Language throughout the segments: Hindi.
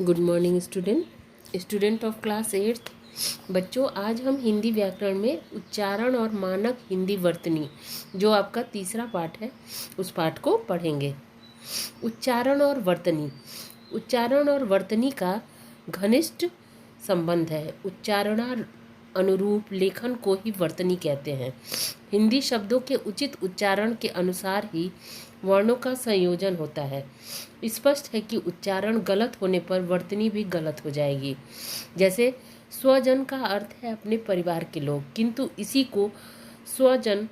Good morning student of class 8th। बच्चों, आज हम हिंदी व्याकरण में उच्चारण और मानक हिंदी वर्तनी, जो आपका तीसरा पाठ है, उस पाठ को पढ़ेंगे। उच्चारण और वर्तनी का घनिष्ठ संबंध है। उच्चारण अनुरूप लेखन को ही वर्तनी कहते हैं। हिंदी शब्दों के उचित उच्चारण के अनुसार ही वर्णों का संयोजन होता है। स्पष्ट है कि उच्चारण गलत होने पर वर्तनी भी गलत हो जाएगी। जैसे स्वजन का अर्थ है अपने परिवार के लोग, किंतु इसी को स्वजन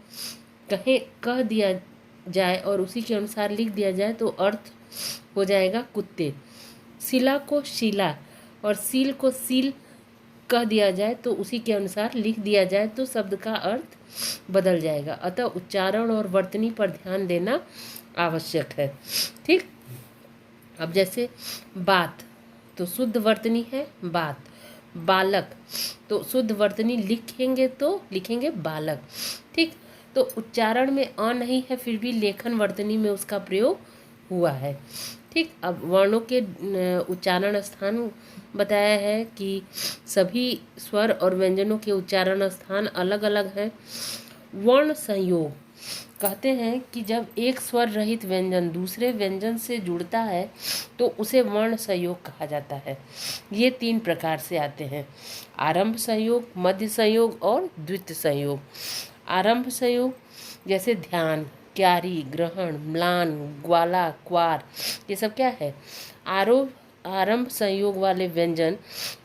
कह दिया जाए और उसी के अनुसार लिख दिया जाए तो अर्थ हो जाएगा कुत्ते। शिला को शिला और सील को सील कह दिया जाए तो उसी के अनुसार लिख दिया जाए तो शब्द का अर्थ बदल जाएगा। अतः उच्चारण और वर्तनी पर ध्यान देना आवश्यक है। ठीक। अब जैसे बात तो शुद्ध वर्तनी है बात। बालक तो शुद्ध वर्तनी लिखेंगे बालक। ठीक। तो उच्चारण में अ नहीं है, फिर भी लेखन वर्तनी में उसका प्रयोग हुआ है। ठीक। अब वर्णों के उच्चारण स्थान बताया है कि सभी स्वर और व्यंजनों के उच्चारण स्थान अलग अलग हैं। वर्ण संयोग कहते हैं कि जब एक स्वर रहित व्यंजन दूसरे व्यंजन से जुड़ता है तो उसे वर्ण संयोग कहा जाता है। ये 3 प्रकार से आते हैं: आरंभ संयोग, मध्य संयोग और द्वितीय संयोग। आरंभ संयोग जैसे ध्यान, क्यारी, ग्रहण, म्लान, ग्वाला, क्वार, ये सब क्या है? आरंभ संयोग वाले व्यंजन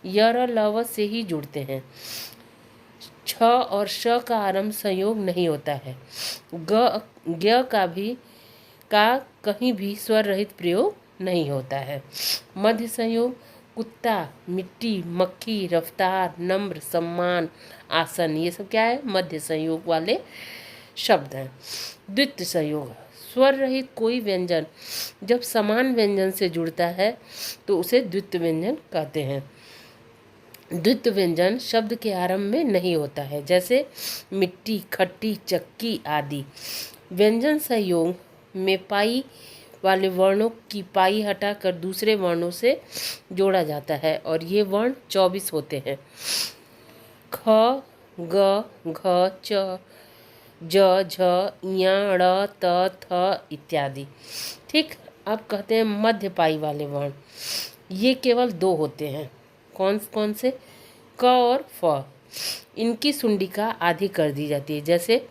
य लव से ही जुड़ते हैं। छ और श का आरंभ संयोग नहीं होता है। ग का कहीं भी स्वर रहित प्रयोग नहीं होता है। मध्य संयोग कुत्ता, मिट्टी, मक्खी, रफ्तार, नम्र, सम्मान, आसन, ये सब क्या है? मध्य संयोग वाले शब्द हैं। द्वितीय संयोग स्वर रहित कोई व्यंजन जब समान व्यंजन से जुड़ता है तो उसे द्वितीय व्यंजन कहते हैं। द्वितीय व्यंजन शब्द के आरंभ में नहीं होता है, जैसे मिट्टी, खट्टी, चक्की आदि। व्यंजन संयोग में पाई वाले वर्णों की पाई हटाकर दूसरे वर्णों से जोड़ा जाता है और ये वर्ण 24 होते हैं: ख, ग, घ, च, ज, झ, ञ, ड़, त, थ इत्यादि। ठीक। अब कहते हैं मध्य पाई वाले वर्ण। ये केवल 2 होते हैं। कौन कौन से? क और फ। इनकी सुंडिका आधी कर दी जाती है, जैसे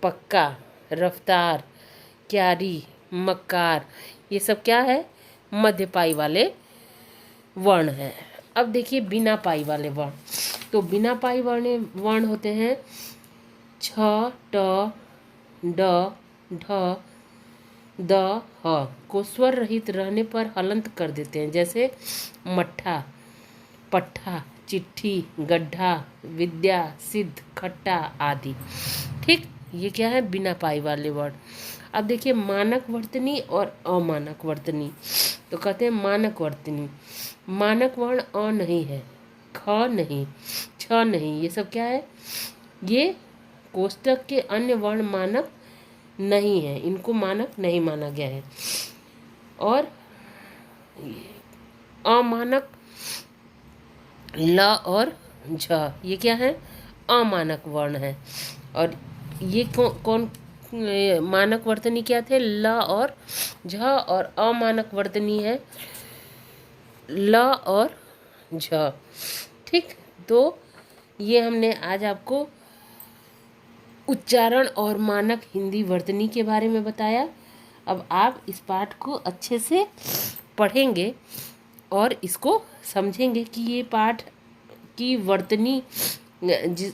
पक्का, रफ्तार, क्यारी, मक्कार, ये सब क्या है? मध्य पाई वाले वर्ण हैं। अब देखिए बिना पाई वाले वर्ण। तो बिना पाई वर्ण होते हैं छ, ट, ड, ढ, द, ह को स्वर रहित रहने पर हलंत कर देते हैं, जैसे मट्ठा, पट्ठा, चिट्ठी, गड्ढा, विद्या, सिद्ध, खट्टा आदि। ठीक। ये क्या है? बिना पाई वाले वर्ण। अब देखिए मानक वर्तनी और अमानक वर्तनी। तो कहते हैं मानक वर्तनी, मानक वर्ण अ नहीं है, ख नहीं, छ नहीं, ये सब क्या है? ये कोष्टक के अन्य वर्ण मानक नहीं है, इनको मानक नहीं माना गया है। और अमानक ल और झ, ये क्या है? अमानक वर्ण है। और ये कौन मानक वर्तनी क्या थे? ल और झ। और अमानक वर्तनी है ल और झ। ठीक। तो ये हमने आज आपको उच्चारण और मानक हिंदी वर्तनी के बारे में बताया। अब आप इस पाठ को अच्छे से पढ़ेंगे और इसको समझेंगे कि ये पाठ की वर्तनी,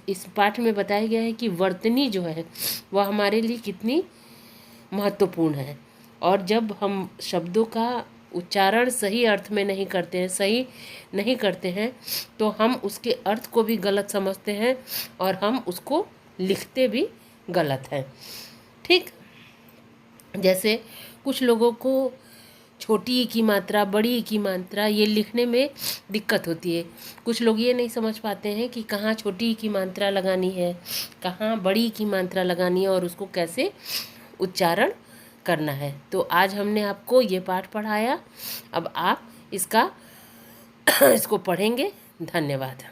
इस पाठ में बताया गया है कि वर्तनी जो है वह हमारे लिए कितनी महत्वपूर्ण है। और जब हम शब्दों का उच्चारण सही अर्थ में नहीं करते हैं तो हम उसके अर्थ को भी गलत समझते हैं और हम उसको लिखते भी गलत हैं। ठीक। जैसे कुछ लोगों को छोटी ई की मात्रा, बड़ी ई की मात्रा ये लिखने में दिक्कत होती है। कुछ लोग ये नहीं समझ पाते हैं कि कहाँ छोटी ई की मात्रा लगानी है, कहाँ बड़ी ई की मात्रा लगानी है और उसको कैसे उच्चारण करना है। तो आज हमने आपको ये पाठ पढ़ाया। अब आप इसका इसको पढ़ेंगे। धन्यवाद।